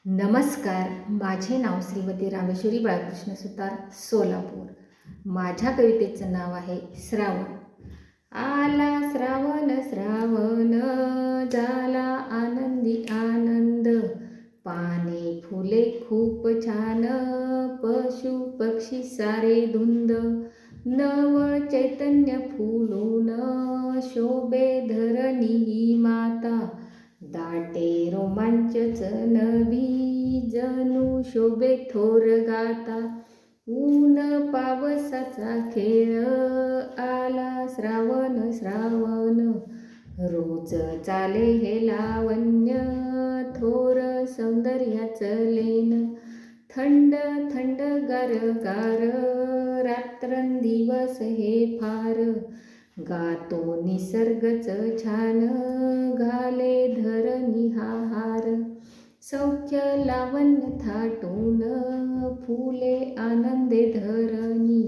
नमस्कार. माझे नाव श्रीमती रामेश्वरी बाळकृष्ण सुतार, सोलापूर. माझ्या कवितेचं नाव आहे श्रावण. आला श्रावण श्रावण, झाला आनंदी आनंद. पाने फुले खूप छान, पशु पक्षी सारे धुंद. नव चैतन्य फुलून, शोभे धरणी ही माता. दाटे रोमांचच नभी, जणू शोभे थोर गाता. ऊन पावसाचा खेळ, आला श्रावण श्रावण. रोज चाले हे लावण्य, थोर सौंदर्याचं लेन. थंड थंड गार गार, रात्रंदिवस हे फार. गातो निसर्गच छान, घाले धरणी हा हार. सौख्य लावण्य थाटून, फुले आनंदे धरणी.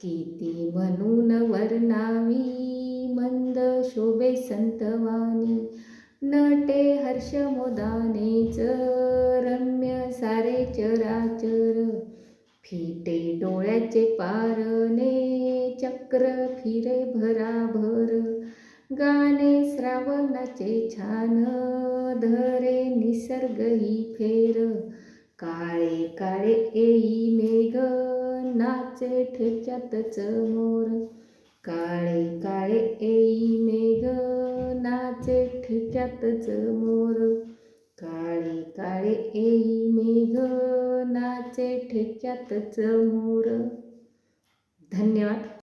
किती म्हणून वर्णावी, मंद शोभे संतवाणी. नटे हर्ष मोदानेच, रम्य सारे चराचर. फिटे डोळ्याचे पारणे, चक्र फिरे भराभर. गाणे श्रावणाचे छान, धरे निसर्ग ही फेर. काळे काळे येई मेघ, नाचे ठेक्यातच मोर. काळे काळे येई मेघ, नाचे ठेक्यातच मोर. काळे काळे येई मेघ, नाचे ठेक्यातच मोर. धन्यवाद.